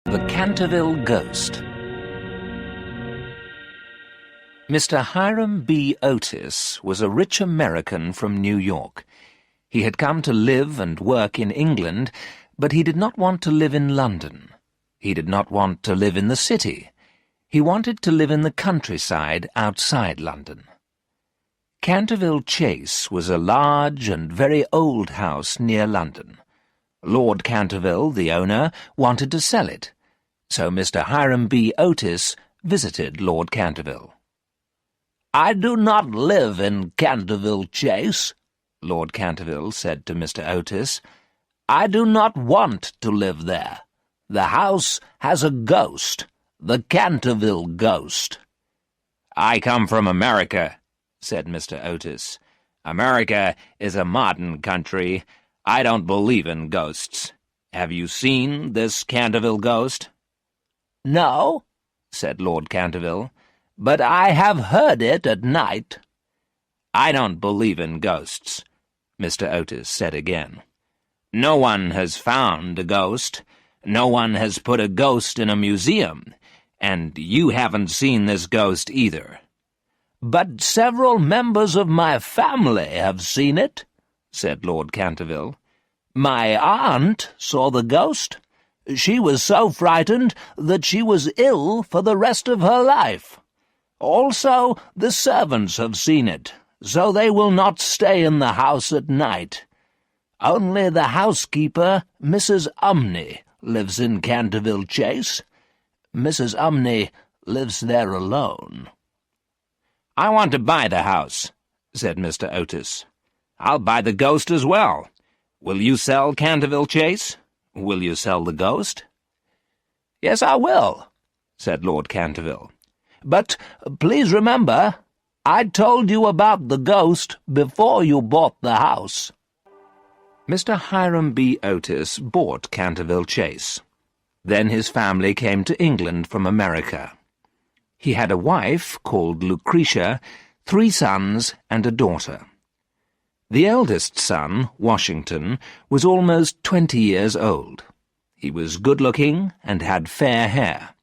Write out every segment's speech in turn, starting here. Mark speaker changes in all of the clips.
Speaker 1: The Canterville Ghost. Mr. Hiram B. Otis was a rich American from New York. He had come to live and work in England, but he did not want to live in London. He did not want to live in the city. He wanted to live in the countryside outside London. Canterville Chase was a large and very old house near London. Lord Canterville, the owner, wanted to sell it, so Mr. Hiram B. Otis visited Lord Canterville. "I do not live in Canterville Chase," Lord Canterville said to Mr. Otis. "I do not want to live there. The house has a ghost, the Canterville ghost." "I come from America," said Mr. Otis. "America is a modern country. I don't believe in ghosts. Have you seen this Canterville ghost?" "No," said Lord Canterville, "but I have heard it at night." "I don't believe in ghosts," Mr. Otis said again. "No one has found a ghost. No one has put a ghost in a museum, and you haven't seen this ghost either." "But several members of my family have seen it," said Lord Canterville. "My aunt saw the ghost. She was so frightened that she was ill for the rest of her life. Also, the servants have seen it, so they will not stay in the house at night. Only the housekeeper, Mrs. Umney, lives in Canterville Chase. Mrs. Umney lives there alone." "I want to buy the house," said Mr. Otis. "I'll buy the ghost as well. Will you sell Canterville Chase? Will you sell the ghost?" "Yes, I will," said Lord Canterville. "But please remember, I told you about the ghost before you bought the house." Mr. Hiram B. Otis bought Canterville Chase. Then his family came to England from America. He had a wife called Lucretia, 3 sons and a daughter. The eldest son, Washington, was almost 20 years old. He was good-looking and had fair hair.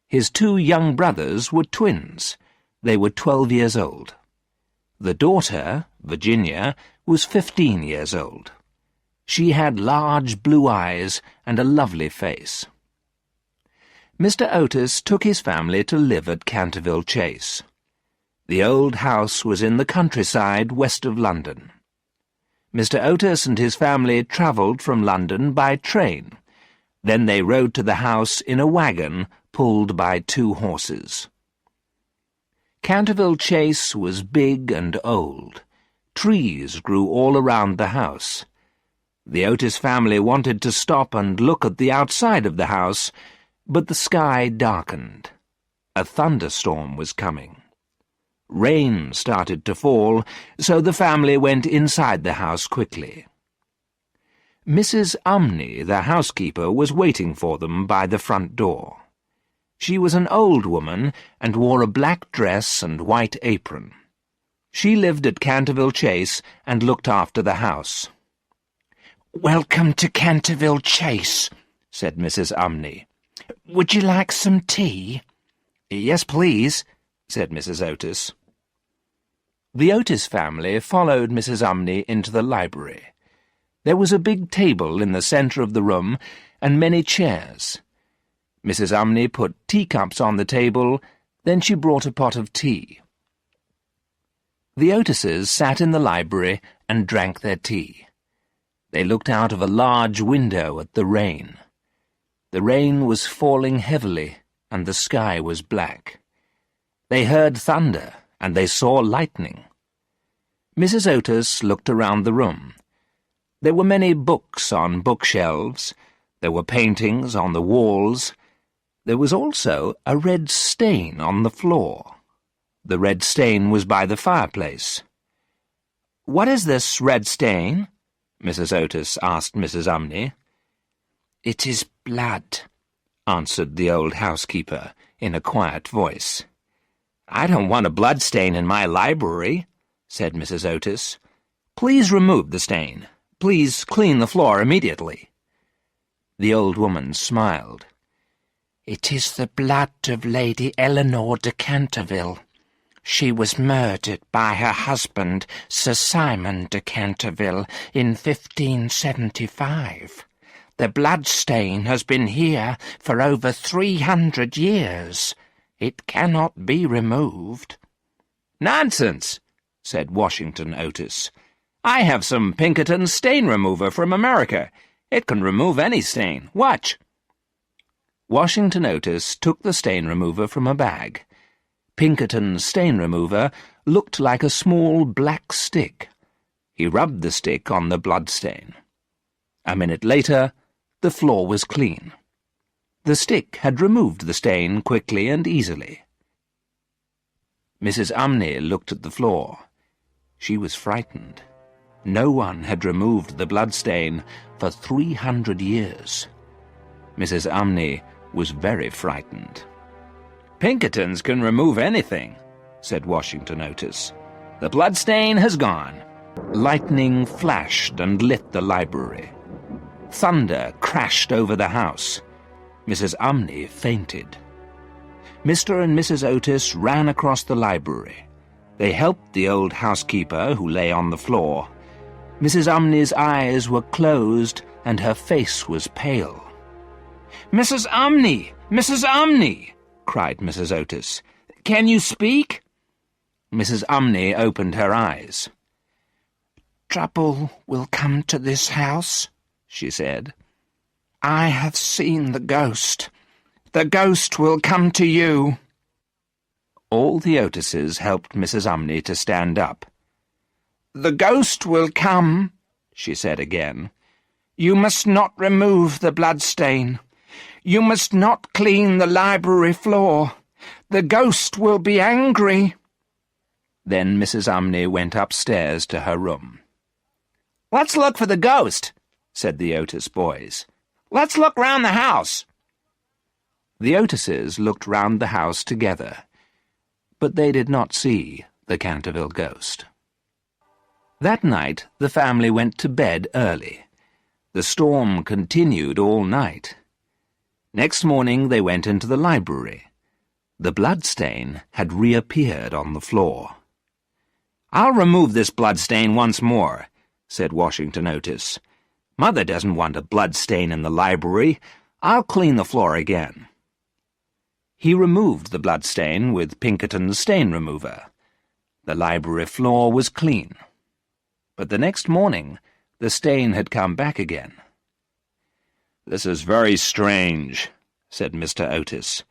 Speaker 1: His 2 young brothers were twins. They were 12 years old. The daughter, Virginia, was 15 years old. She had large blue eyes and a lovely face. Mr. Otis took his family to live at Canterville Chase. The old house was in the countryside west of London. Mr. Otis and his family travelled from London by train. Then they rode to the house in a wagon pulled by 2 horses. Canterville Chase was big and old. Trees grew all around the house. The Otis family wanted to stop and look at the outside of the house, but the sky darkened. A thunderstorm was coming. Rain started to fall, so the family went inside the house quickly. Mrs. Umney, the housekeeper, was waiting for them by the front door. She was an old woman and wore a black dress and white apron. She lived at Canterville Chase and looked after the house. "Welcome to Canterville Chase," said Mrs. Umney. "Would you like some tea?" "Yes, please," said Mrs. Otis. The Otis family followed Mrs. Umney into the library. There was a big table in the centre of the room and many chairs. Mrs. Umney put teacups on the table, then she brought a pot of tea. The Otises sat in the library and drank their tea. They looked out of a large window at the rain. The rain was falling heavily, and the sky was black. They heard thunder, and they saw lightning. Mrs. Otis looked around the room. There were many books on bookshelves. There were paintings on the walls. There was also a red stain on the floor. The red stain was by the fireplace. "What is this red stain?" Mrs. Otis asked Mrs. Umney. "It is blood," answered the old housekeeper in a quiet voice. "I don't want a blood stain in my library," said Mrs. Otis. "Please remove the stain. Please clean the floor immediately." The old woman smiled.
Speaker 2: "It is the blood of Lady Eleanor de Canterville. She was murdered by her husband, Sir Simon de Canterville, in 1575. The bloodstain has been here for over 300 years. It cannot be removed."
Speaker 1: "Nonsense," said Washington Otis. "I have some Pinkerton stain remover from America. It can remove any stain. Watch." Washington Otis took the stain remover from a bag. Pinkerton's stain remover looked like a small black stick. He rubbed the stick on the blood stain. A minute later, the floor was clean. The stick had removed the stain quickly and easily. Mrs. Umney looked at the floor. She was frightened. No one had removed the blood stain for 300 years. Mrs. Umney was very frightened. "Pinkertons can remove anything," said Washington Otis. "The bloodstain has gone." Lightning flashed and lit the library. Thunder crashed over the house. Mrs. Umney fainted. Mr. and Mrs. Otis ran across the library. They helped the old housekeeper, who lay on the floor. Mrs. Umney's eyes were closed and her face was pale. "Mrs. Umney! Mrs. Umney!" cried Mrs. Otis. "Can you speak?" Mrs. Umney opened her eyes.
Speaker 2: "Trouble will come to this house," she said. "I have seen the ghost. The ghost will come to you."
Speaker 1: All the Otises helped Mrs. Umney to stand up.
Speaker 2: "The ghost will come," she said again. "You must not remove the bloodstain. You must not clean the library floor. The ghost will be angry."
Speaker 1: Then Mrs. Umney went upstairs to her room.
Speaker 3: "Let's look for the ghost,"
Speaker 1: said the Otis boys.
Speaker 3: "Let's look round the house."
Speaker 1: The Otises looked round the house together, but they did not see the Canterville ghost. That night the family went to bed early. The storm continued all night. Next morning they went into the library. The bloodstain had reappeared on the floor.
Speaker 3: "I'll remove this bloodstain once more,"
Speaker 1: said Washington Otis. "Mother doesn't want a bloodstain in the library. I'll clean the floor again." He removed the bloodstain with Pinkerton's stain remover. The library floor was clean. But the next morning the stain had come back again.
Speaker 3: "This is very strange," said Mr. Otis.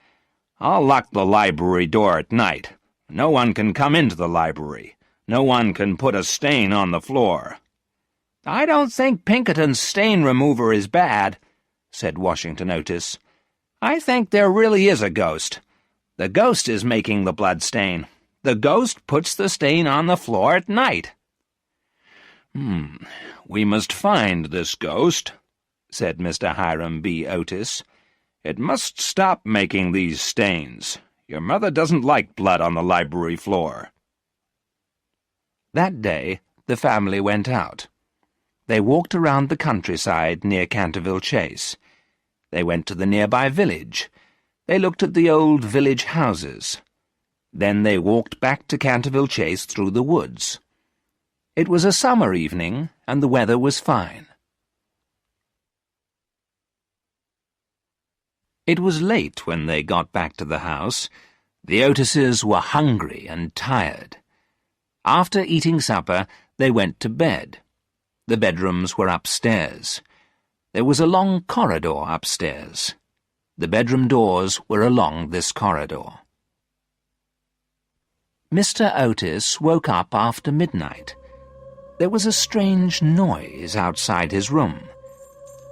Speaker 3: "I'll lock the library door at night. No one can come into the library. No one can put a stain on the floor."
Speaker 2: "I don't think Pinkerton's stain remover is bad," said Washington Otis. "I think there really is a ghost. The ghost is making the blood stain. The ghost puts the stain on the floor at night."
Speaker 3: We must find this ghost," said Mr. Hiram B. Otis. "It must stop making these stains. Your mother doesn't like blood on the library floor."
Speaker 1: That day the family went out. They walked around the countryside near Canterville Chase. They went to the nearby village. They looked at the old village houses. Then they walked back to Canterville Chase through the woods. It was a summer evening, and the weather was fine. It was late when they got back to the house. The Otises were hungry and tired. After eating supper, they went to bed. The bedrooms were upstairs. There was a long corridor upstairs. The bedroom doors were along this corridor. Mr. Otis woke up after midnight. There was a strange noise outside his room.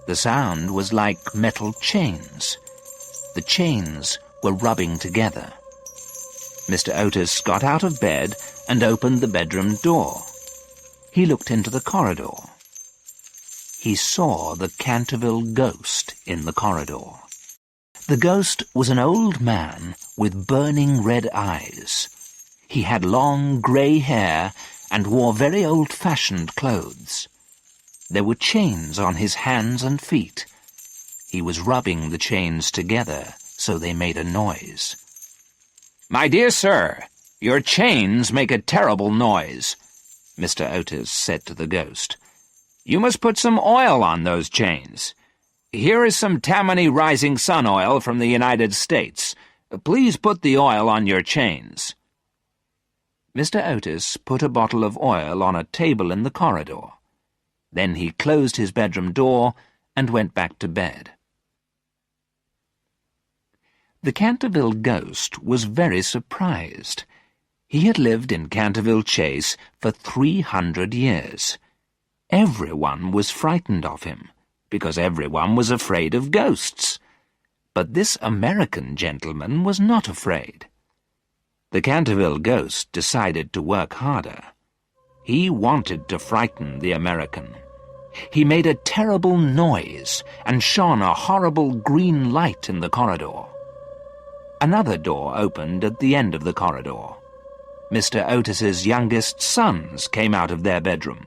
Speaker 1: The sound was like metal chains. The chains were rubbing together. Mr. Otis got out of bed and opened the bedroom door. He looked into the corridor. He saw the Canterville ghost in the corridor. The ghost was an old man with burning red eyes. He had long grey hair and wore very old-fashioned clothes. There were chains on his hands and feet. He was rubbing the chains together so they made a noise.
Speaker 2: "My dear sir, your chains make a terrible noise," Mr. Otis said to the ghost. "You must put some oil on those chains. Here is some Tammany Rising Sun oil from the United States. Please put the oil on your chains."
Speaker 1: Mr. Otis put a bottle of oil on a table in the corridor. Then he closed his bedroom door and went back to bed. The Canterville ghost was very surprised. He had lived in Canterville Chase for 300 years. Everyone was frightened of him, because everyone was afraid of ghosts. But this American gentleman was not afraid. The Canterville ghost decided to work harder. He wanted to frighten the American. He made a terrible noise and shone a horrible green light in the corridor. Another door opened at the end of the corridor. Mr. Otis's youngest sons came out of their bedroom.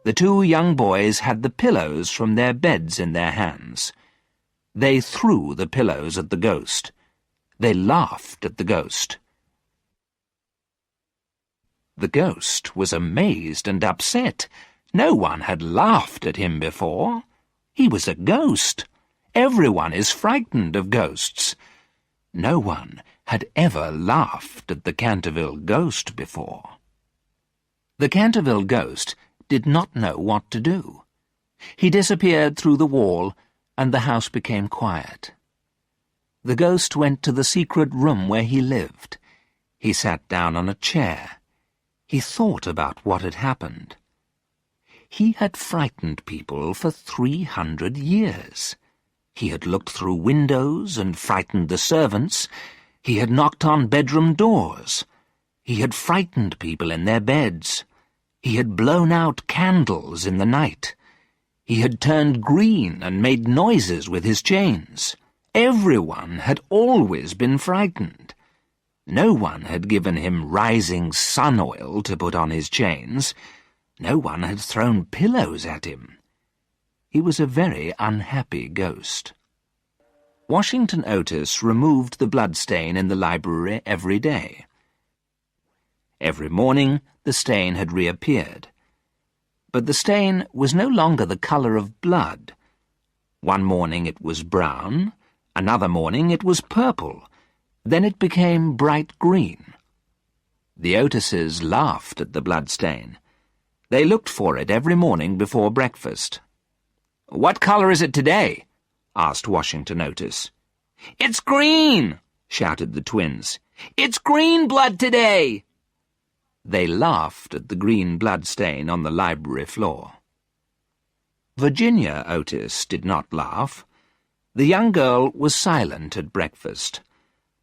Speaker 1: The two young boys had the pillows from their beds in their hands. They threw the pillows at the ghost. They laughed at the ghost. The ghost was amazed and upset. No one had laughed at him before. He was a ghost. Everyone is frightened of ghosts. No one had ever laughed at the Canterville ghost before. The Canterville ghost did not know what to do. He disappeared through the wall, and the house became quiet. The ghost went to the secret room where he lived. He sat down on a chair. He thought about what had happened. He had frightened people for 300 years. He had looked through windows and frightened the servants. He had knocked on bedroom doors. He had frightened people in their beds. He had blown out candles in the night. He had turned green and made noises with his chains. Everyone had always been frightened. No one had given him rising sun oil to put on his chains. No one had thrown pillows at him. He was a very unhappy ghost. Washington Otis removed the bloodstain in the library every day. Every morning the stain had reappeared. But the stain was no longer the colour of blood. One morning it was brown, another morning it was purple, then it became bright green. The Otises laughed at the bloodstain. They looked for it every morning before breakfast. "What colour is it today?" asked Washington Otis. "It's green!" shouted the twins. "It's green blood today!" They laughed at the green blood stain on the library floor. Virginia Otis did not laugh. The young girl was silent at breakfast.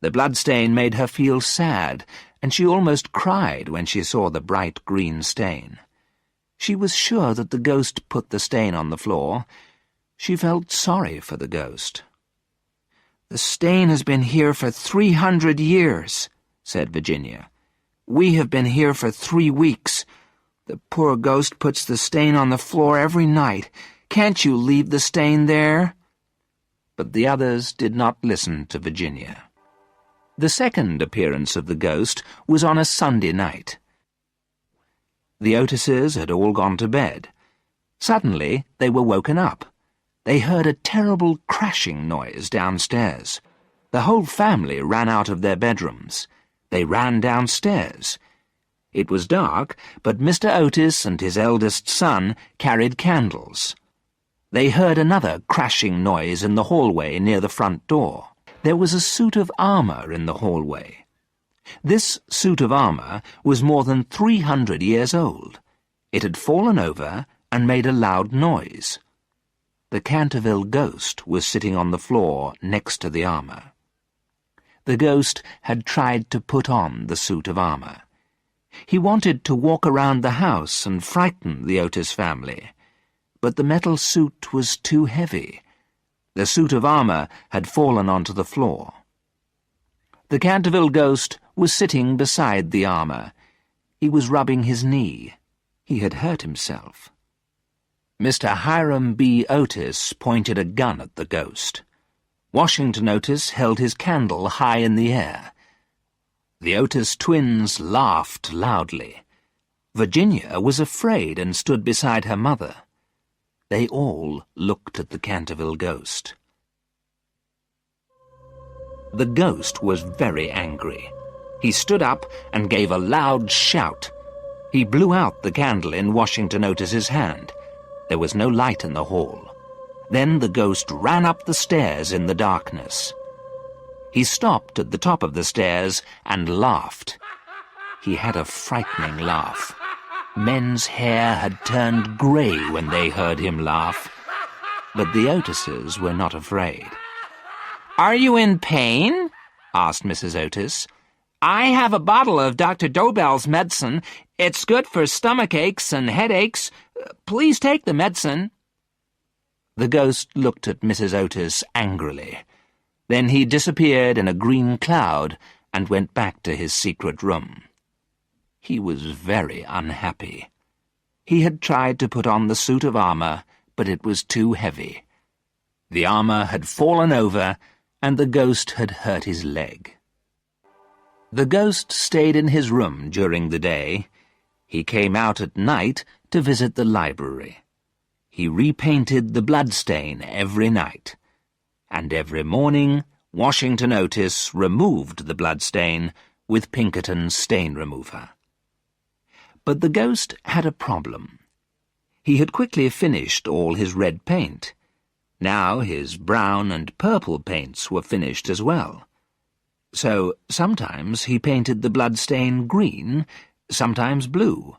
Speaker 1: The bloodstain made her feel sad, and she almost cried when she saw the bright green stain. She was sure that the ghost put the stain on the floor. She felt sorry for the ghost. "The stain has been here for 300 years, said Virginia. "We have been here for 3 weeks. The poor ghost puts the stain on the floor every night. Can't you leave the stain there?" But the others did not listen to Virginia. The second appearance of the ghost was on a Sunday night. The Otises had all gone to bed. Suddenly they were woken up. They heard a terrible crashing noise downstairs. The whole family ran out of their bedrooms. They ran downstairs. It was dark, but Mr. Otis and his eldest son carried candles. They heard another crashing noise in the hallway near the front door. There was a suit of armour in the hallway. This suit of armour was more than 300 years old. It had fallen over and made a loud noise. The Canterville ghost was sitting on the floor next to the armour. The ghost had tried to put on the suit of armour. He wanted to walk around the house and frighten the Otis family, but the metal suit was too heavy. The suit of armour had fallen onto the floor. The Canterville ghost was sitting beside the armour. He was rubbing his knee. He had hurt himself. Mr. Hiram B. Otis pointed a gun at the ghost. Washington Otis held his candle high in the air. The Otis twins laughed loudly. Virginia was afraid and stood beside her mother. They all looked at the Canterville ghost. The ghost was very angry. He stood up and gave a loud shout. He blew out the candle in Washington Otis's hand. There was no light in the hall. Then the ghost ran up the stairs in the darkness. He stopped at the top of the stairs and laughed. He had a frightening laugh. Men's hair had turned grey when they heard him laugh. But the Otises were not afraid. "Are you in pain?" asked Mrs. Otis. "I have a bottle of Dr. Dobell's medicine. It's good for stomach aches and headaches. Please take the medicine." The ghost looked at Mrs. Otis angrily. Then he disappeared in a green cloud and went back to his secret room. He was very unhappy. He had tried to put on the suit of armor, but it was too heavy. The armor had fallen over, and the ghost had hurt his leg. The ghost stayed in his room during the day. He came out at night to visit the library. He repainted the bloodstain every night. And every morning Washington Otis removed the bloodstain with Pinkerton's stain remover. But the ghost had a problem. He had quickly finished all his red paint. Now his brown and purple paints were finished as well. So sometimes he painted the bloodstain green, sometimes blue.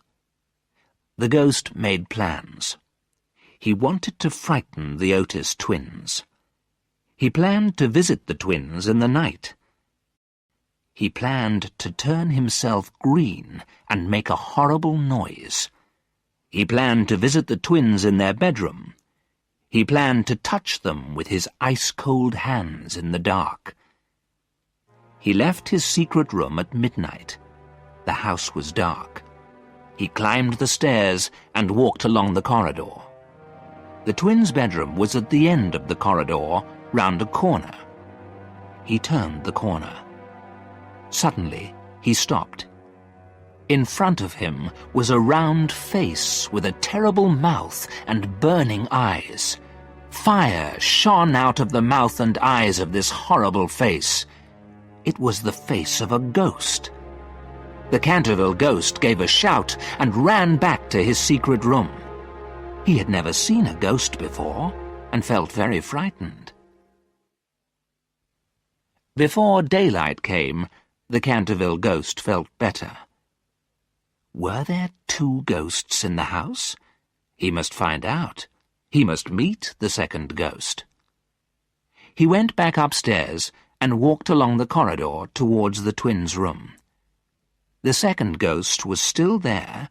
Speaker 1: The ghost made plans. He wanted to frighten the Otis twins. He planned to visit the twins in the night. He planned to turn himself green and make a horrible noise. He planned to visit the twins in their bedroom. He planned to touch them with his ice-cold hands in the dark. He left his secret room at midnight. The house was dark. He climbed the stairs and walked along the corridor. The twins' bedroom was at the end of the corridor, round a corner. He turned the corner. Suddenly, he stopped. In front of him was a round face with a terrible mouth and burning eyes. Fire shone out of the mouth and eyes of this horrible face. It was the face of a ghost. The Canterville ghost gave a shout and ran back to his secret room. He had never seen a ghost before and felt very frightened. Before daylight came, the Canterville ghost felt better. Were there two ghosts in the house? He must find out. He must meet the second ghost. He went back upstairs and walked along the corridor towards the twins' room. The second ghost was still there,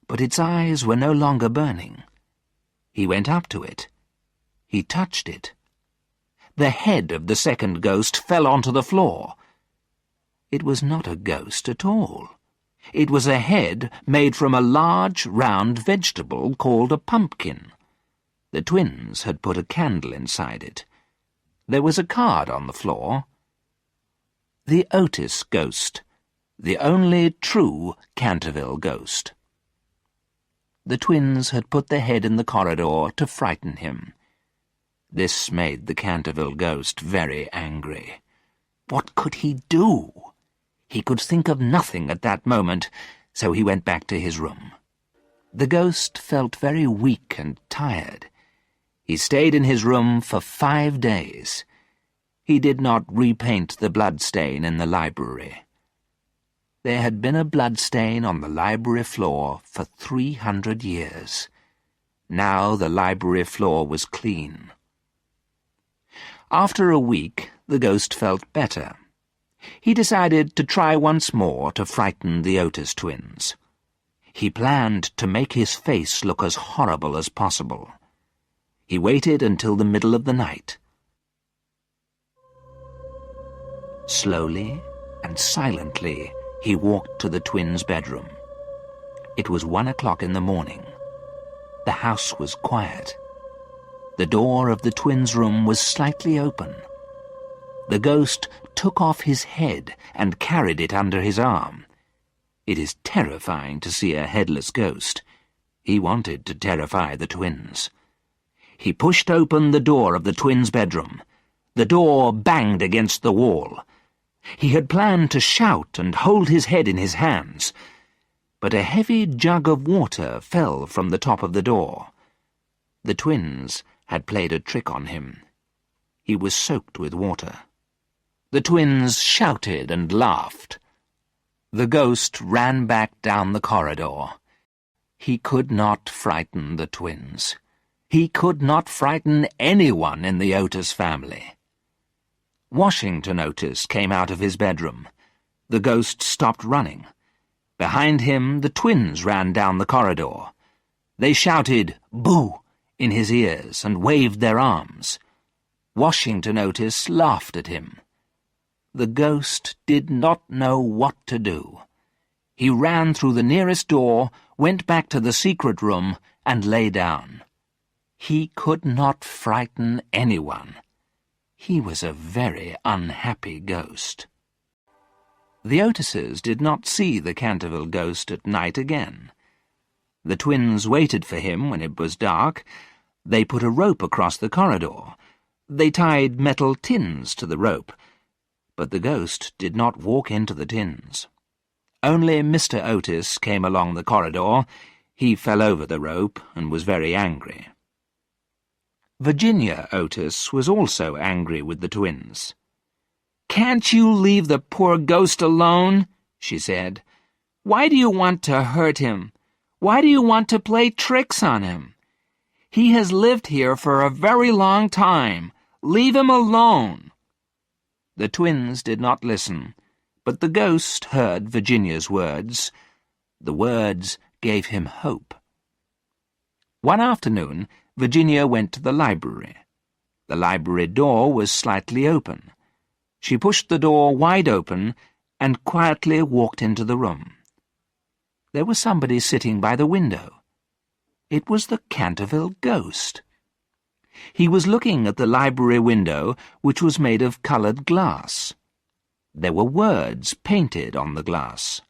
Speaker 1: but its eyes were no longer burning. He went up to it. He touched it. The head of the second ghost fell onto the floor. It was not a ghost at all. It was a head made from a large, round vegetable called a pumpkin. The twins had put a candle inside it. There was a card on the floor. The Otis ghost, the only true Canterville ghost. The twins had put the head in the corridor to frighten him. This made the Canterville ghost very angry. What could he do? He could think of nothing at that moment, so he went back to his room. The ghost felt very weak and tired. He stayed in his room for 5 days. He did not repaint the bloodstain in the library. There had been a bloodstain on the library floor for 300 years. Now the library floor was clean. After a week, the ghost felt better. He decided to try once more to frighten the Otis twins. He planned to make his face look as horrible as possible. He waited until the middle of the night. Slowly and silently, he walked to the twins' bedroom. It was 1 o'clock in the morning. The house was quiet. The door of the twins' room was slightly open. The ghost took off his head and carried it under his arm. It is terrifying to see a headless ghost. He wanted to terrify the twins. He pushed open the door of the twins' bedroom. The door banged against the wall. He had planned to shout and hold his head in his hands, but a heavy jug of water fell from the top of the door. The twins had played a trick on him. He was soaked with water. The twins shouted and laughed. The ghost ran back down the corridor. He could not frighten the twins. He could not frighten anyone in the Otis family. Washington Otis came out of his bedroom. The ghost stopped running. Behind him, the twins ran down the corridor. They shouted, "Boo!" in his ears and waved their arms. Washington Otis laughed at him. The ghost did not know what to do. He ran through the nearest door, went back to the secret room, and lay down. He could not frighten anyone. He was a very unhappy ghost. The Otises did not see the Canterville ghost at night again. The twins waited for him when it was dark. They put a rope across the corridor. They tied metal tins to the rope, but the ghost did not walk into the tins. Only Mr. Otis came along the corridor. He fell over the rope and was very angry. Virginia Otis was also angry with the twins. "Can't you leave the poor ghost alone?" she said. "Why do you want to hurt him? Why do you want to play tricks on him? He has lived here for a very long time. Leave him alone." The twins did not listen, but the ghost heard Virginia's words. The words gave him hope. One afternoon, Virginia went to the library. The library door was slightly open. She pushed the door wide open and quietly walked into the room. There was somebody sitting by the window. It was the Canterville ghost. He was looking at the library window, which was made of coloured glass. There were words painted on the glass.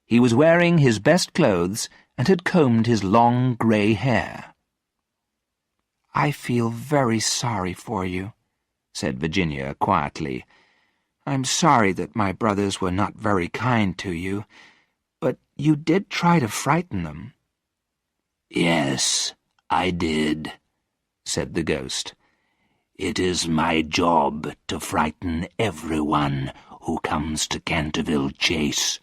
Speaker 1: He was wearing his best clothes and had combed his long grey hair. "I feel very sorry for you," said Virginia quietly. "I'm sorry that my brothers were not very kind to you, but you did try to frighten them."
Speaker 2: "Yes, I did," said the ghost. "It is my job to frighten everyone who comes to Canterville Chase."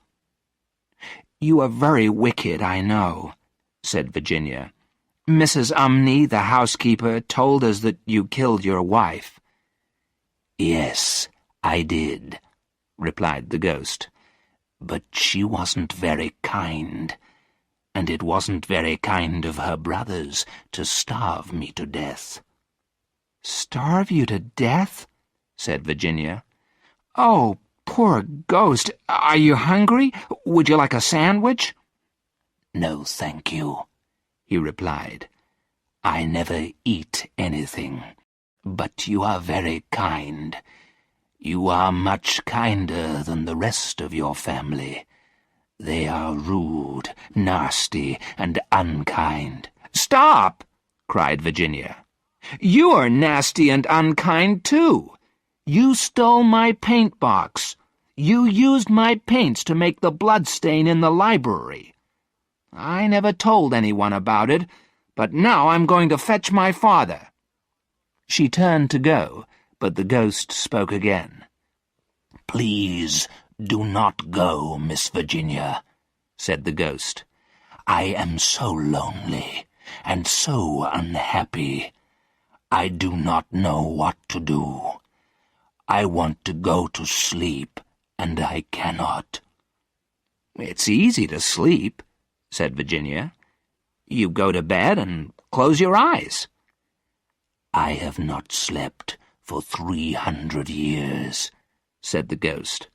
Speaker 1: "You are very wicked, I know," said Virginia. "Mrs. Umney, the housekeeper, told us that you killed your wife."
Speaker 2: "Yes, I did," replied the ghost. "But she wasn't very kind, and it wasn't very kind of her brothers to starve me to death."
Speaker 1: "Starve you to death?" said Virginia. "Oh, poor ghost. Are you hungry? Would you like a sandwich?"
Speaker 2: "No, thank you," he replied. "I never eat anything. But you are very kind. You are much kinder than the rest of your family. They are rude, nasty, and unkind."
Speaker 1: "Stop!" cried Virginia. "You are nasty and unkind, too. You stole my paint box. You used my paints to make the bloodstain in the library. I never told anyone about it, but now I'm going to fetch my father." She turned to go, but the ghost spoke again.
Speaker 2: "Please do not go, Miss Virginia," said the ghost. "I am so lonely and so unhappy. I do not know what to do. I want to go to sleep, and I cannot."
Speaker 1: "It's easy to sleep," said Virginia. "You go to bed and close your eyes."
Speaker 2: "I have not slept for 300 years, said the ghost.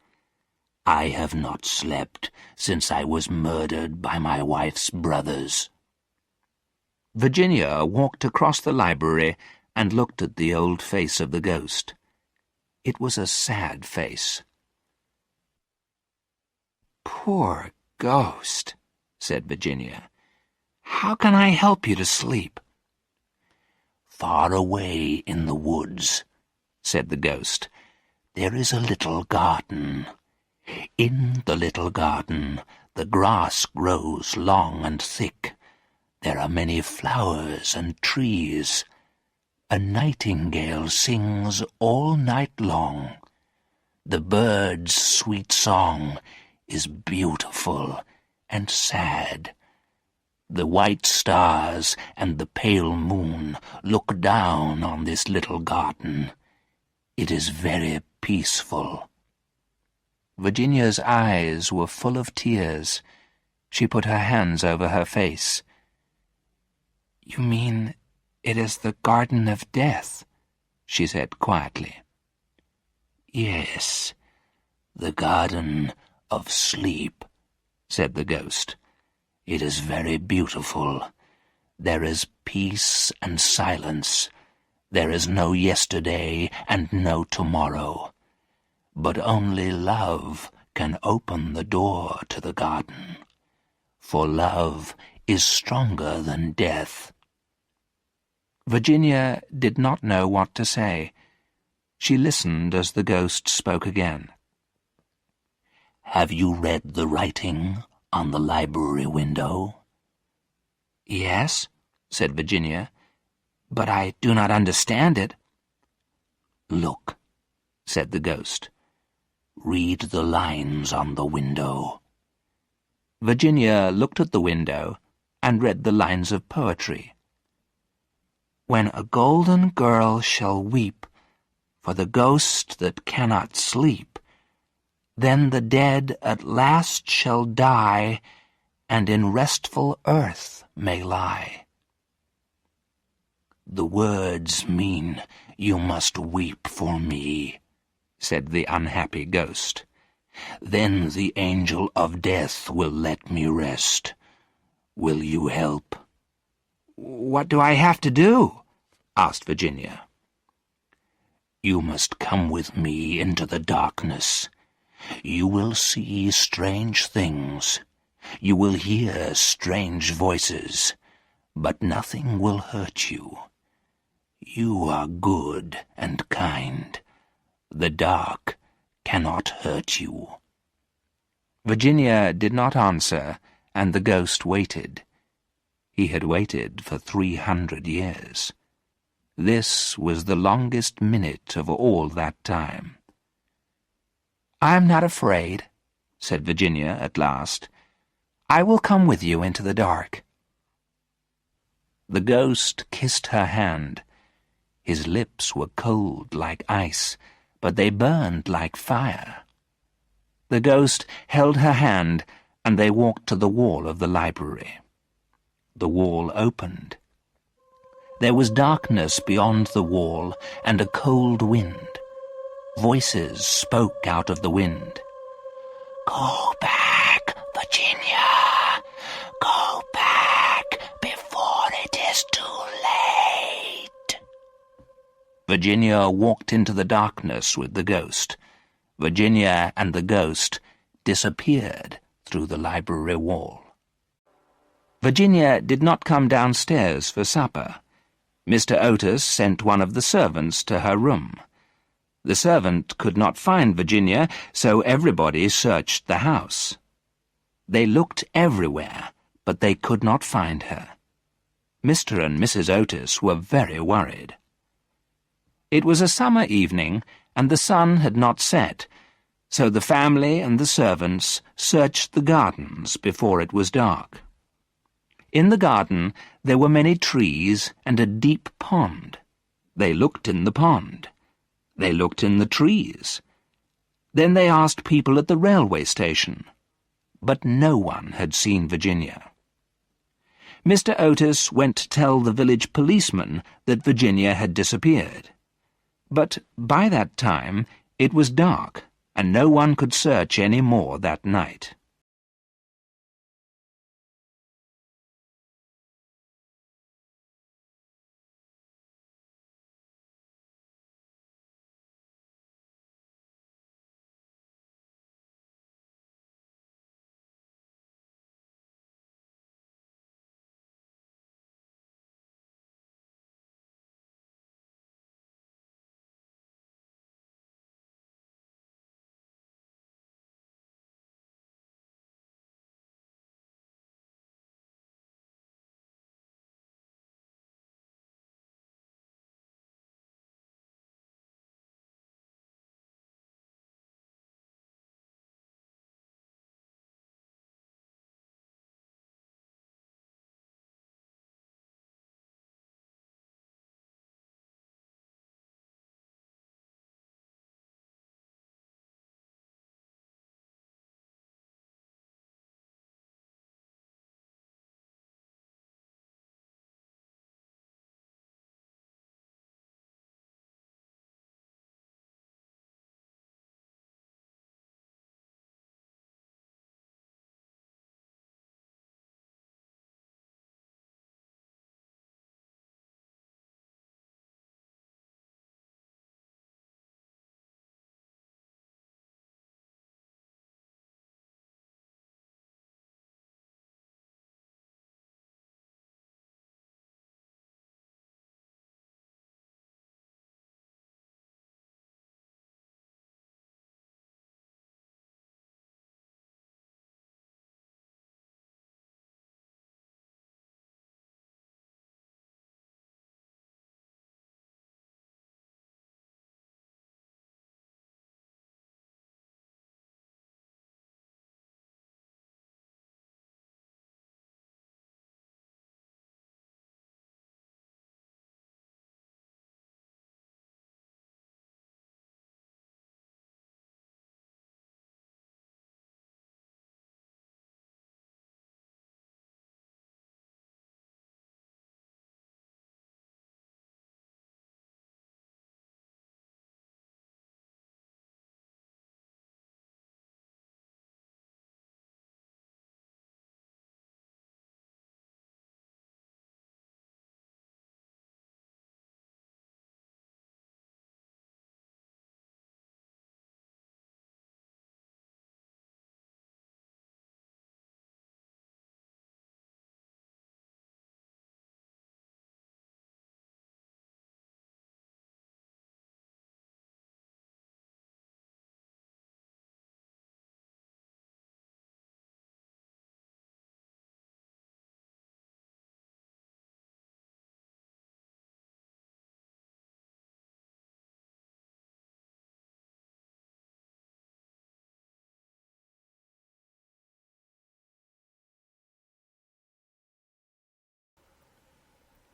Speaker 2: "I have not slept since I was murdered by my wife's brothers."
Speaker 1: Virginia walked across the library and looked at the old face of the ghost. It was a sad face. "Poor ghost," said Virginia. "How can I help you to sleep?" "Far away in the woods," said the ghost, "there is a little garden. In the little garden the grass grows long and thick. There are many flowers and trees. A nightingale sings all night long. The bird's sweet song is beautiful and sad. The white stars and the pale moon look down on this little garden. It is very peaceful." Virginia's eyes were full of tears. She put her hands over her face. "You mean it is the Garden of Death?" she said quietly. "Yes, the Garden of Sleep," said the ghost. "It is very beautiful. There is peace and silence. There is no yesterday and no tomorrow. But only love can open the door to the garden. For love is stronger than death." Virginia did not know what to say. She listened as the ghost spoke again. "Have you read the writing on the library window?" "Yes," said Virginia, "but I do not understand it." "Look," said the ghost. "Read the lines on the window." Virginia looked at the window and read the lines of poetry. "When a golden girl shall weep for the ghost that cannot sleep, then the dead at last shall die, and in restful earth may lie." "The words mean you must weep for me," said the unhappy ghost. "Then the angel of death will let me rest. Will you help?" "What do I have to do?" asked Virginia. "You must come with me into the darkness. You will see strange things. You will hear strange voices, but nothing will hurt you. You are good and kind. The dark cannot hurt you." Virginia did not answer, and the ghost waited. He had waited for 300 years. This was the longest minute of all that time. "I am not afraid," said Virginia at last. "I will come with you into the dark." The ghost kissed her hand. His lips were cold like ice, but they burned like fire. The ghost held her hand, and they walked to the wall of the library. The wall opened. There was darkness beyond the wall, and a cold wind. Voices spoke out of the wind. "Go back, Virginia! Go back before it is too late!" Virginia walked into the darkness with the ghost. Virginia and the ghost disappeared through the library wall. Virginia did not come downstairs for supper. Mr. Otis sent one of the servants to her room. The servant could not find Virginia, so everybody searched the house. They looked everywhere, but they could not find her. Mr. and Mrs. Otis were very worried. It was a summer evening, and the sun had not set, so the family and the servants searched the gardens before it was dark. In the garden there were many trees and a deep pond. They looked in the pond. They looked in the trees. Then they asked people at the railway station. But no one had seen Virginia. Mr. Otis went to tell the village policeman that Virginia had disappeared. But by that time it was dark, and no one could search any more that night.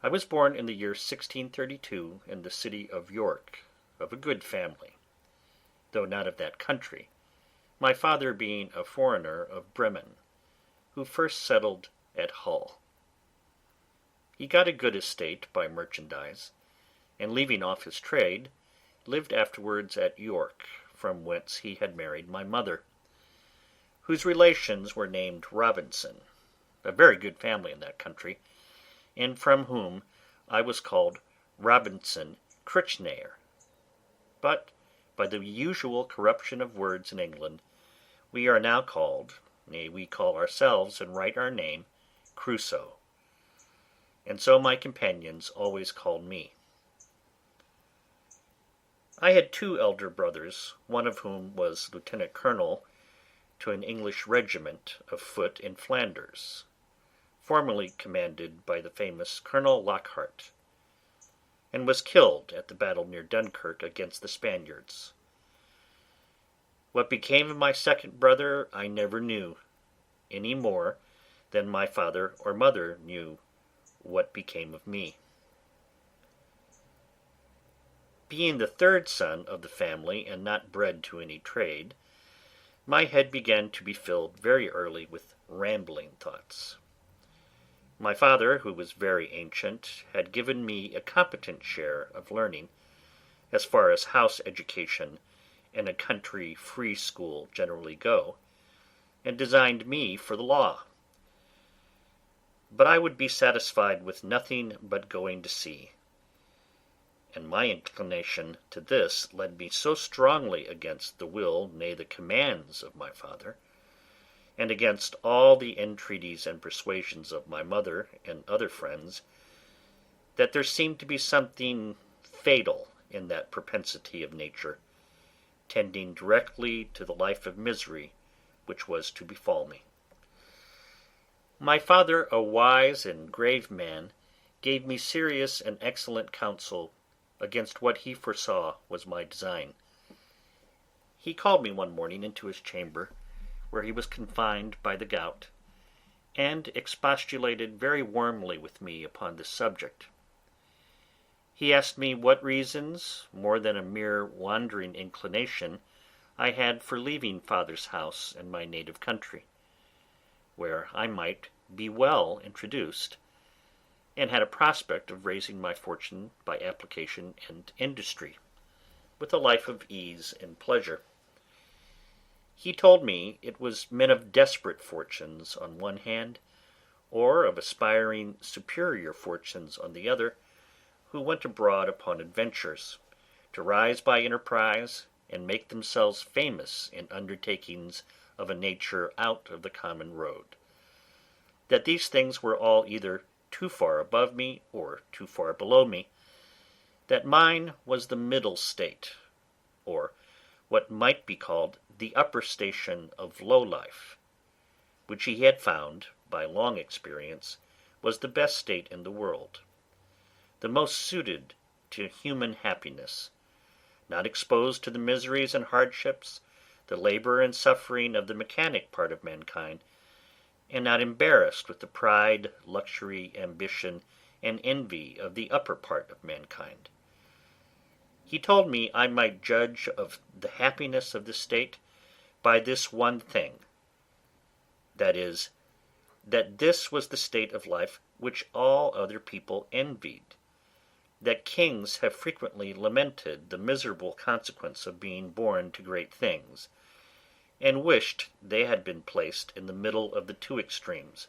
Speaker 4: I was born in the year 1632 in the city of York, of a good family, though not of that country, my father being a foreigner of Bremen, who first settled at Hull. He got a good estate by merchandise, and leaving off his trade, lived afterwards at York, from whence he had married my mother, whose relations were named Robinson, a very good family in that country, and from whom I was called Robinson Crusoe. But, by the usual corruption of words in England, we are now called, nay, we call ourselves and write our name, Crusoe, and so my companions always called me. I had 2 elder brothers, one of whom was lieutenant colonel to an English regiment of foot in Flanders, formerly commanded by the famous Colonel Lockhart, and was killed at the battle near Dunkirk against the Spaniards. What became of my second brother I never knew, any more than my father or mother knew what became of me. Being the third son of the family and not bred to any trade, my head began to be filled very early with rambling thoughts. My father, who was very ancient, had given me a competent share of learning, as far as house education and a country free school generally go, and designed me for the law. But I would be satisfied with nothing but going to sea, and my inclination to this led me so strongly against the will, nay, the commands of my father, and against all the entreaties and persuasions of my mother and other friends, that there seemed to be something fatal in that propensity of nature, tending directly to the life of misery which was to befall me. My father, a wise and grave man, gave me serious and excellent counsel against what he foresaw was my design. He called me one morning into his chamber, where he was confined by the gout, and expostulated very warmly with me upon this subject. He asked me what reasons, more than a mere wandering inclination, I had for leaving father's house and my native country, where I might be well introduced, and had a prospect of raising my fortune by application and industry, with a life of ease and pleasure. He told me it was men of desperate fortunes on one hand, or of aspiring superior fortunes on the other, who went abroad upon adventures, to rise by enterprise, and make themselves famous in undertakings of a nature out of the common road. That these things were all either too far above me or too far below me, that mine was the middle state, or what might be called the upper station of low life, which he had found, by long experience, was the best state in the world, the most suited to human happiness, not exposed to the miseries and hardships, the labour and suffering of the mechanic part of mankind, and not embarrassed with the pride, luxury, ambition, and envy of the upper part of mankind. He told me I might judge of the happiness of the state by this one thing, that is, that this was the state of life which all other people envied, that kings have frequently lamented the miserable consequence of being born to great things, and wished they had been placed in the middle of the 2 extremes,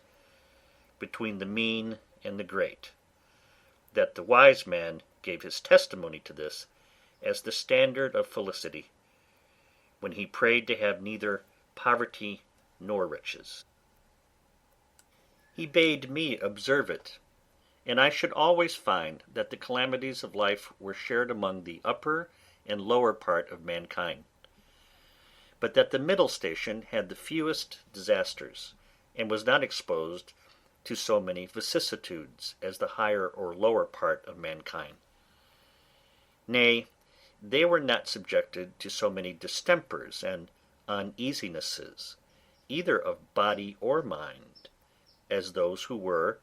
Speaker 4: between the mean and the great, that the wise man gave his testimony to this as the standard of felicity, when he prayed to have neither poverty nor riches. He bade me observe it, and I should always find that the calamities of life were shared among the upper and lower part of mankind, but that the middle station had the fewest disasters, and was not exposed to so many vicissitudes as the higher or lower part of mankind. Nay, they were not subjected to so many distempers and uneasinesses, either of body or mind, as those who were,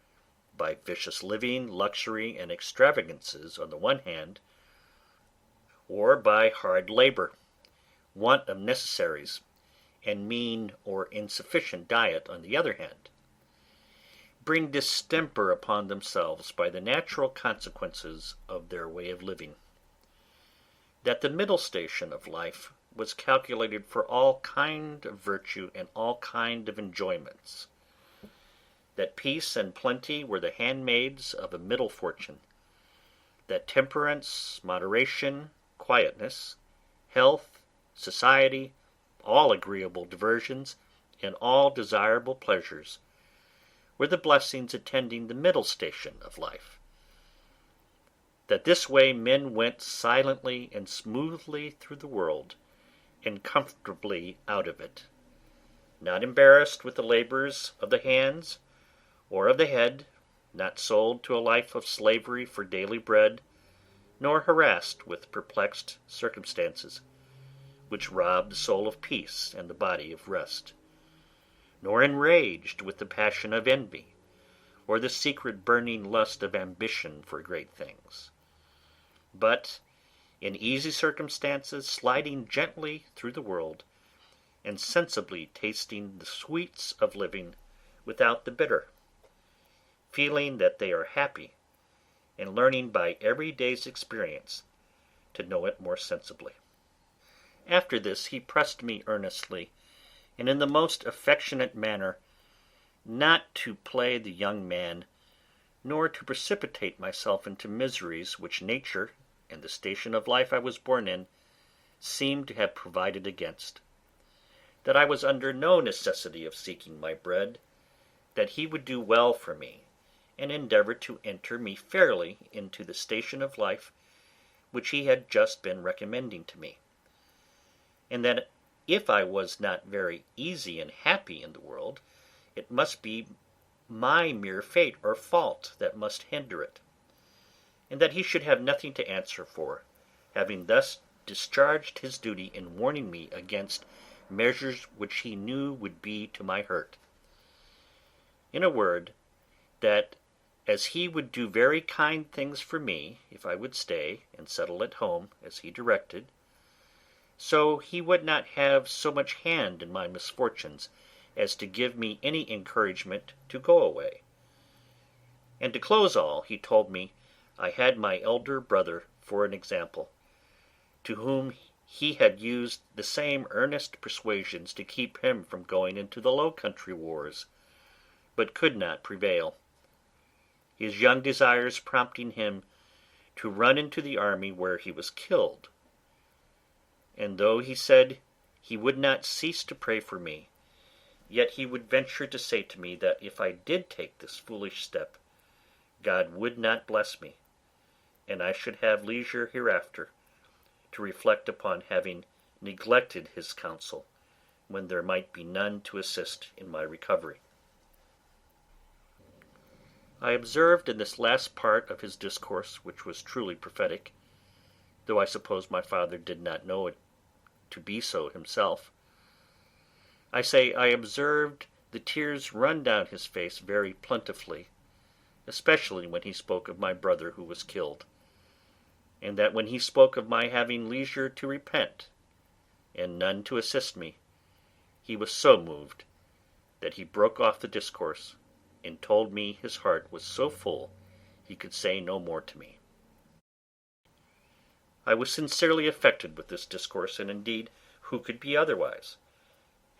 Speaker 4: by vicious living, luxury, and extravagances on the one hand, or by hard labor, want of necessaries, and mean or insufficient diet on the other hand, bring distemper upon themselves by the natural consequences of their way of living. That the middle station of life was calculated for all kind of virtue and all kind of enjoyments, that peace and plenty were the handmaids of a middle fortune, that temperance, moderation, quietness, health, society, all agreeable diversions, and all desirable pleasures were the blessings attending the middle station of life, that this way men went silently and smoothly through the world, and comfortably out of it, not embarrassed with the labors of the hands or of the head, not sold to a life of slavery for daily bread, nor harassed with perplexed circumstances, which rob the soul of peace and the body of rest, nor enraged with the passion of envy, or the secret burning lust of ambition for great things, but in easy circumstances sliding gently through the world, and sensibly tasting the sweets of living without the bitter, feeling that they are happy, and learning by every day's experience to know it more sensibly. After this he pressed me earnestly, and in the most affectionate manner, not to play the young man, nor to precipitate myself into miseries which nature, and the station of life I was born in, seemed to have provided against; that I was under no necessity of seeking my bread; that he would do well for me, and endeavour to enter me fairly into the station of life which he had just been recommending to me; and that if I was not very easy and happy in the world, it must be my mere fate or fault that must hinder it; and that he should have nothing to answer for, having thus discharged his duty in warning me against measures which he knew would be to my hurt. In a word, that as he would do very kind things for me if I would stay and settle at home as he directed, so he would not have so much hand in my misfortunes as to give me any encouragement to go away. And to close all, he told me I had my elder brother for an example, to whom he had used the same earnest persuasions to keep him from going into the Low Country wars, but could not prevail, his young desires prompting him to run into the army, where he was killed. And though he said he would not cease to pray for me, yet he would venture to say to me that if I did take this foolish step, God would not bless me, and I should have leisure hereafter to reflect upon having neglected his counsel, when there might be none to assist in my recovery. I observed in this last part of his discourse, which was truly prophetic, though I suppose my father did not know it to be so himself, I say I observed the tears run down his face very plentifully, especially when he spoke of my brother who was killed, and that when he spoke of my having leisure to repent, and none to assist me, he was so moved that he broke off the discourse, and told me his heart was so full he could say no more to me. I was sincerely affected with this discourse, and indeed who could be otherwise?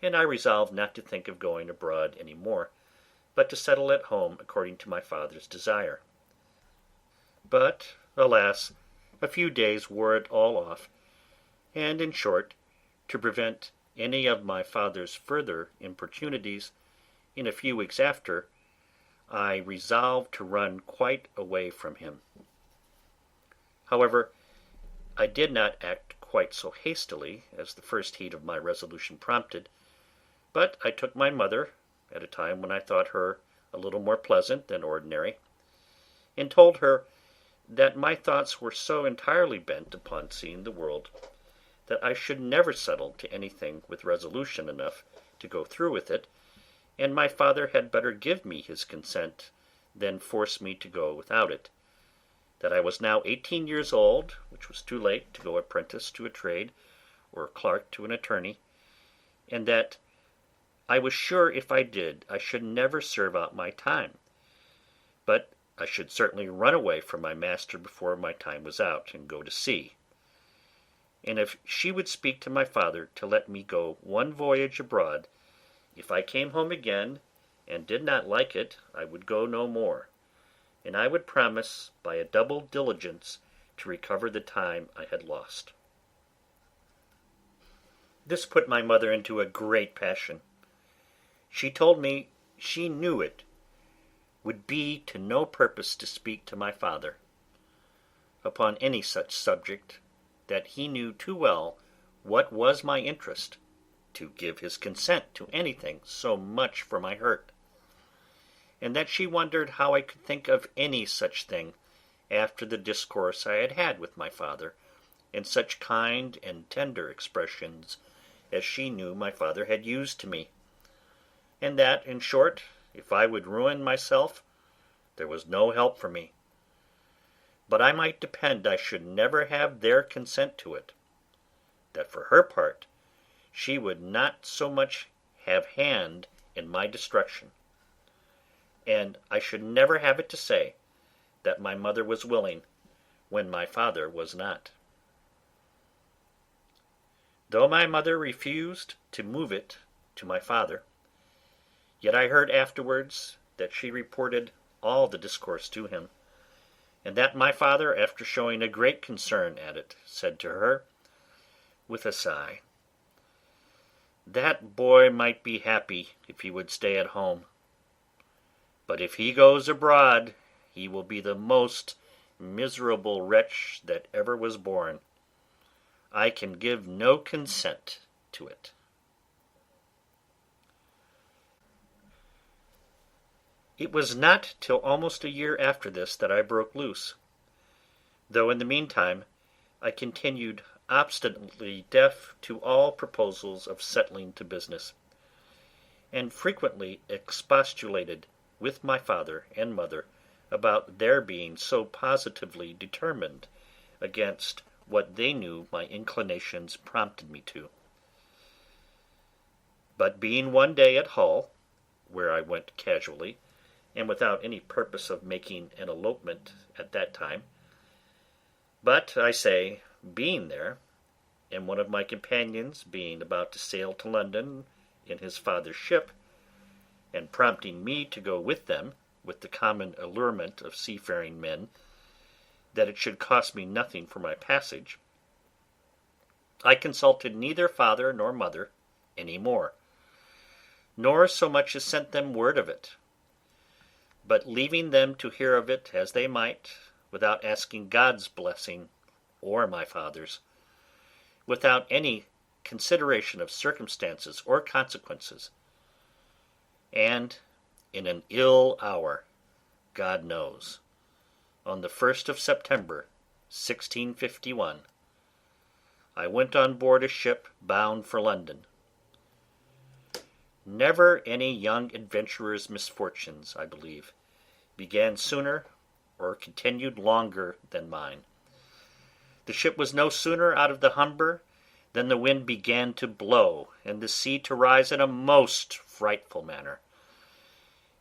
Speaker 4: And I resolved not to think of going abroad any more, but to settle at home according to my father's desire. But, alas, a few days wore it all off, and, in short, to prevent any of my father's further importunities, in a few weeks after, I resolved to run quite away from him. However, I did not act quite so hastily as the first heat of my resolution prompted, but I took my mother, at a time when I thought her a little more pleasant than ordinary, and told her that my thoughts were so entirely bent upon seeing the world that I should never settle to anything with resolution enough to go through with it, and my father had better give me his consent then force me to go without it, that I was now 18 years old, which was too late to go apprentice to a trade, or clerk to an attorney, and that I was sure if I did I should never serve out my time, but I should certainly run away from my master before my time was out, and go to sea. And if she would speak to my father to let me go one voyage abroad, if I came home again and did not like it, I would go no more, and I would promise by a double diligence to recover the time I had lost. This put my mother into a great passion. She told me she knew it would be to no purpose to speak to my father upon any such subject, that he knew too well what was my interest to give his consent to anything so much for my hurt, and that she wondered how I could think of any such thing after the discourse I had had with my father, in such kind and tender expressions as she knew my father had used to me, and that, in short, if I would ruin myself, there was no help for me, but I might depend I should never have their consent to it, that for her part she would not so much have hand in my destruction, and I should never have it to say that my mother was willing when my father was not. Though my mother refused to move it to my father, yet I heard afterwards that she reported all the discourse to him, and that my father, after showing a great concern at it, said to her, with a sigh, "That boy might be happy if he would stay at home, but if he goes abroad he will be the most miserable wretch that ever was born. I can give no consent to it." It was not till almost a year after this that I broke loose, though in the meantime I continued obstinately deaf to all proposals of settling to business, and frequently expostulated with my father and mother about their being so positively determined against what they knew my inclinations prompted me to. But being one day at Hull, where I went casually, and without any purpose of making an elopement at that time, but, I say, being there, and one of my companions being about to sail to London in his father's ship, and prompting me to go with them, with the common allurement of seafaring men, that it should cost me nothing for my passage, I consulted neither father nor mother any more, nor so much as sent them word of it, but leaving them to hear of it as they might, without asking God's blessing or my father's, without any consideration of circumstances or consequences, and in an ill hour, God knows, on the 1st of September, 1651, I went on board a ship bound for London. Never any young adventurer's misfortunes, I believe, began sooner or continued longer than mine. The ship was no sooner out of the Humber than the wind began to blow, and the sea to rise in a most frightful manner.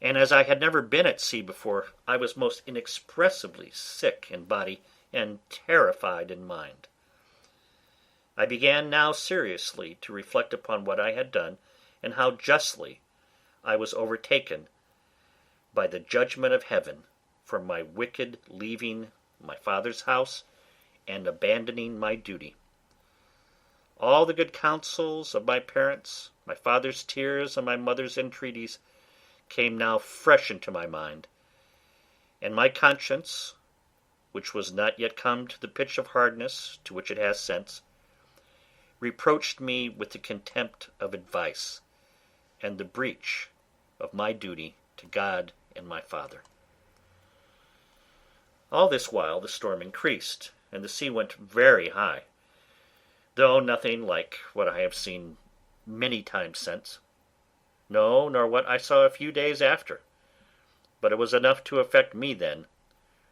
Speaker 4: And as I had never been at sea before, I was most inexpressibly sick in body and terrified in mind. I began now seriously to reflect upon what I had done, and how justly I was overtaken by the judgment of heaven for my wicked leaving my father's house and abandoning my duty. All the good counsels of my parents, my father's tears, and my mother's entreaties came now fresh into my mind, and my conscience, which was not yet come to the pitch of hardness to which it has since, reproached me with the contempt of advice, and the breach of my duty to God and my father. All this while the storm increased, and the sea went very high, though nothing like what I have seen many times since, no, nor what I saw a few days after, but it was enough to affect me then,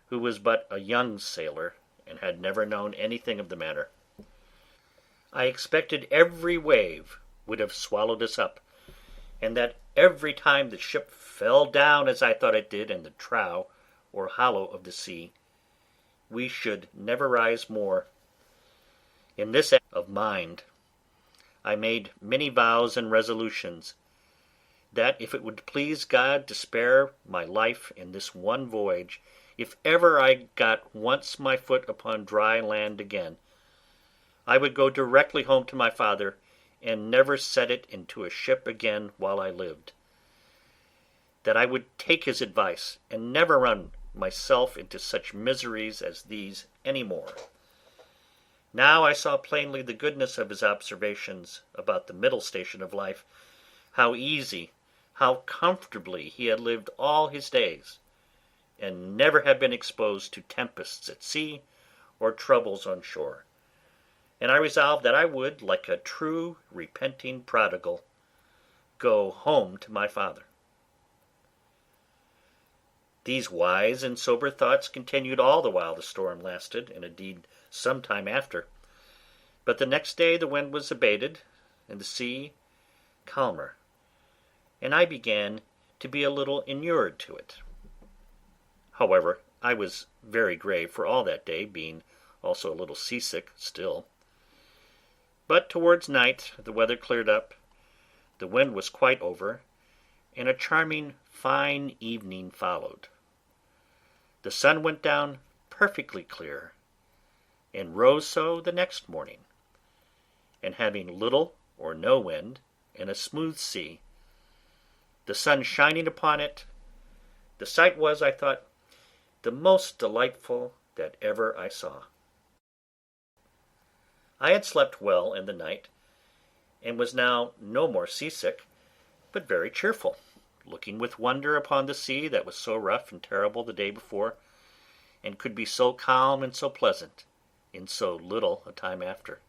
Speaker 4: who was but a young sailor and had never known anything of the matter. I expected every wave would have swallowed us up, and that every time the ship fell down as I thought it did in the trough or hollow of the sea, we should never rise more. In this act of mind, I made many vows and resolutions, that if it would please God to spare my life in this one voyage, if ever I got once my foot upon dry land again, I would go directly home to my father, and never set it into a ship again while I lived. That I would take his advice, and never run myself into such miseries as these any more. Now I saw plainly the goodness of his observations about the middle station of life, how easy, how comfortably he had lived all his days, and never had been exposed to tempests at sea or troubles on shore. And I resolved that I would, like a true repenting prodigal, go home to my father. These wise and sober thoughts continued all the while the storm lasted, and indeed some time after. But the next day the wind was abated, and the sea calmer, and I began to be a little inured to it. However, I was very grave for all that day, being also a little seasick still. But towards night the weather cleared up, the wind was quite over, and a charming fine evening followed. The sun went down perfectly clear, and rose so the next morning, and having little or no wind, and a smooth sea, the sun shining upon it, the sight was, I thought, the most delightful that ever I saw. I had slept well in the night, and was now no more seasick, but very cheerful, looking with wonder upon the sea that was so rough and terrible the day before, and could be so calm and so pleasant in so little a time after.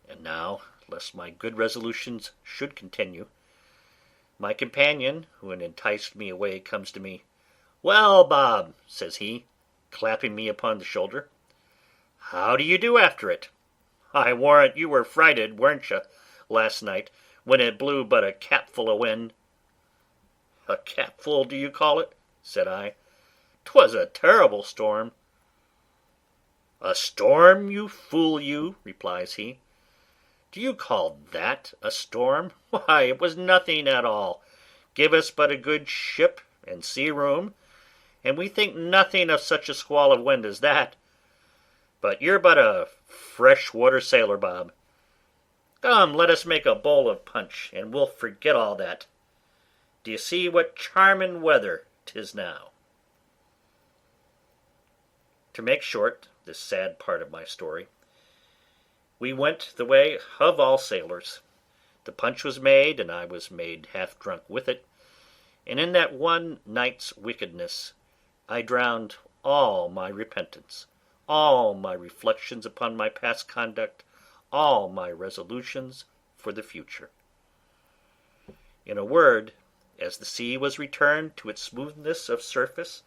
Speaker 4: And now, lest my good resolutions should continue, my companion, who had enticed me away, comes to me. "Well, Bob," says he, clapping me upon the shoulder, "how do you do after it? I warrant you were frighted, weren't you, last night, when it blew but a capful of wind?" "A capful, do you call it?" said I. "'Twas a terrible storm." "A storm, you fool you," replies he. "Do you call that a storm? Why, it was nothing at all. Give us but a good ship and sea room, and we think nothing of such a squall of wind as that. But you're but a fresh-water sailor, Bob. Come, let us make a bowl of punch, and we'll forget all that. D'ye see what charming weather 'tis now?" To make short this sad part of my story, we went the way of all sailors. The punch was made, and I was made half drunk with it, and in that one night's wickedness I drowned all my repentance, all my reflections upon my past conduct, all my resolutions for the future. In a word, as the sea was returned to its smoothness of surface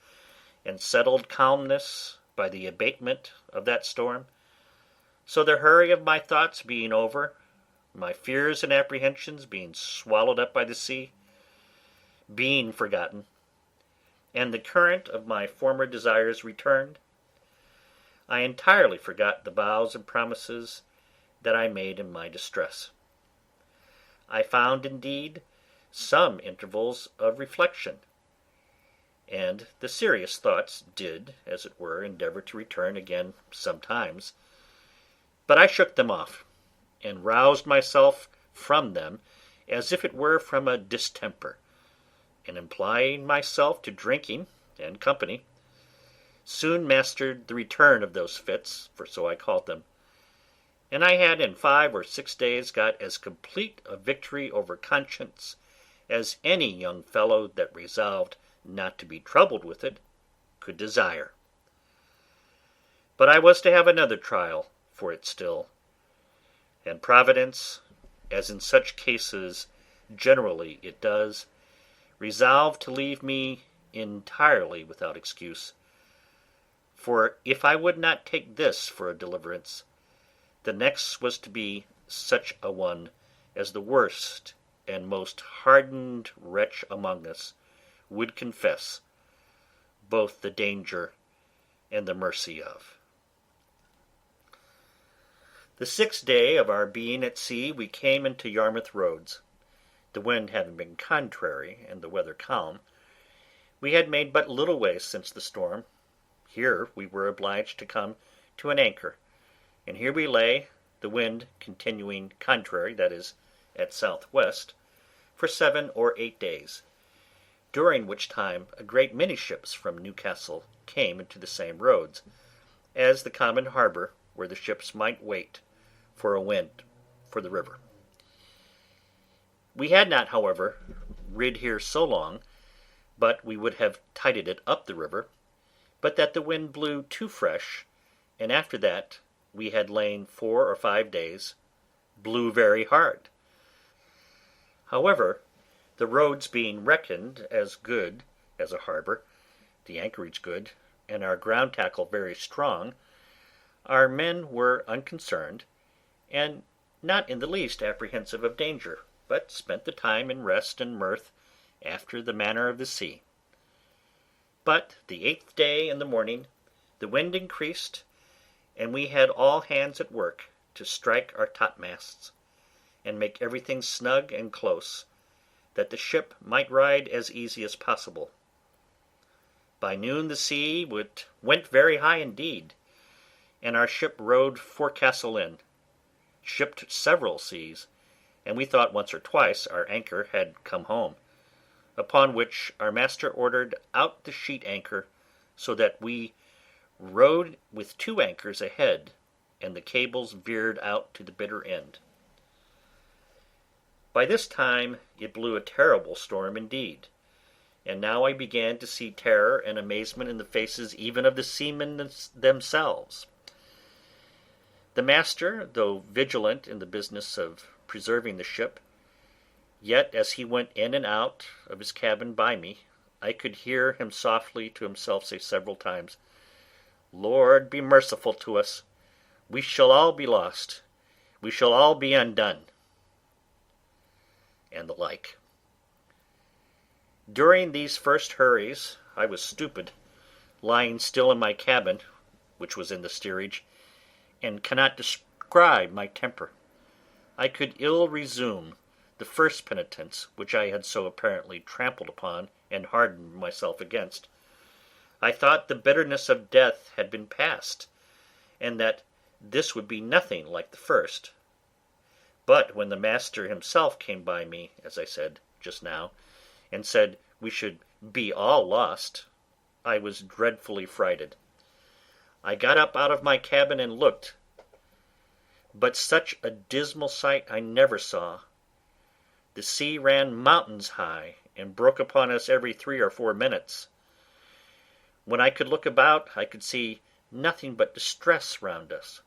Speaker 4: and settled calmness by the abatement of that storm, so the hurry of my thoughts being over, my fears and apprehensions being swallowed up by the sea, being forgotten, and the current of my former desires returned, I entirely forgot the vows and promises that I made in my distress. I found, indeed, some intervals of reflection, and the serious thoughts did, as it were, endeavour to return again sometimes, but I shook them off, and roused myself from them as if it were from a distemper, and applying myself to drinking and company, soon mastered the return of those fits, for so I called them, and I had in 5 or 6 days got as complete a victory over conscience as any young fellow that resolved not to be troubled with it could desire. But I was to have another trial for it still, and Providence, as in such cases generally it does, resolved to leave me entirely without excuse, for if I would not take this for a deliverance, the next was to be such a one as the worst and most hardened wretch among us would confess both the danger and the mercy of. The 6th day of our being at sea we came into Yarmouth roads. The wind having been contrary and the weather calm, we had made but little way since the storm. Here we were obliged to come to an anchor, and here we lay, the wind continuing contrary, that is, at southwest, for 7 or 8 days, during which time a great many ships from Newcastle came into the same roads, as the common harbour where the ships might wait for a wind for the river. We had not, however, rid here so long, but we would have tided it up the river, but that the wind blew too fresh, and after that we had lain 4 or 5 days, blew very hard. However, the roads being reckoned as good as a harbour, the anchorage good, and our ground tackle very strong, our men were unconcerned, and not in the least apprehensive of danger, but spent the time in rest and mirth after the manner of the sea. But the 8th day in the morning the wind increased, and we had all hands at work to strike our topmasts, and make everything snug and close, that the ship might ride as easy as possible. By noon the sea went very high indeed, and our ship rode forecastle in, shipped several seas, and we thought once or twice our anchor had come home, upon which our master ordered out the sheet anchor, so that we rode with 2 anchors ahead, and the cables veered out to the bitter end. By this time it blew a terrible storm indeed, and now I began to see terror and amazement in the faces even of the seamen themselves. The master, though vigilant in the business of preserving the ship, yet as he went in and out of his cabin by me, I could hear him softly to himself say several times, "Lord, be merciful to us. We shall all be lost. We shall all be undone," and the like. During these first hurries I was stupid, lying still in my cabin, which was in the steerage, and cannot describe my temper. I could ill resume the first penitence which I had so apparently trampled upon and hardened myself against. I thought the bitterness of death had been past, and that this would be nothing like the first. But when the master himself came by me, as I said just now, and said we should be all lost, I was dreadfully frighted. I got up out of my cabin and looked, but such a dismal sight I never saw. The sea ran mountains high, and broke upon us every 3 or 4 minutes. When I could look about, I could see nothing but distress round us.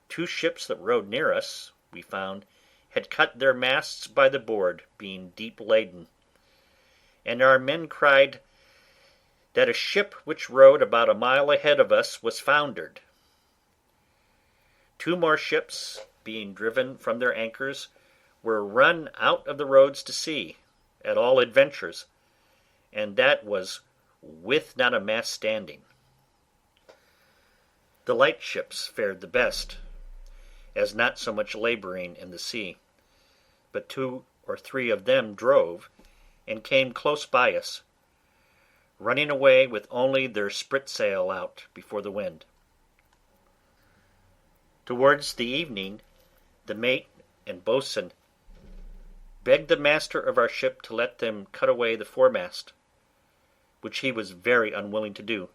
Speaker 4: 2 ships that rode near us, we found, had cut their masts by the board, being deep laden, and our men cried that a ship which rode about a mile ahead of us was foundered. 2 more ships, being driven from their anchors, were run out of the roads to sea, at all adventures, and that was with not a mast standing. The light ships fared the best, as not so much labouring in the sea, but 2 or 3 of them drove, and came close by us, running away with only their spritsail out before the wind. Towards the evening, the mate and boatswain begged the master of our ship to let them cut away the foremast, which he was very unwilling to do,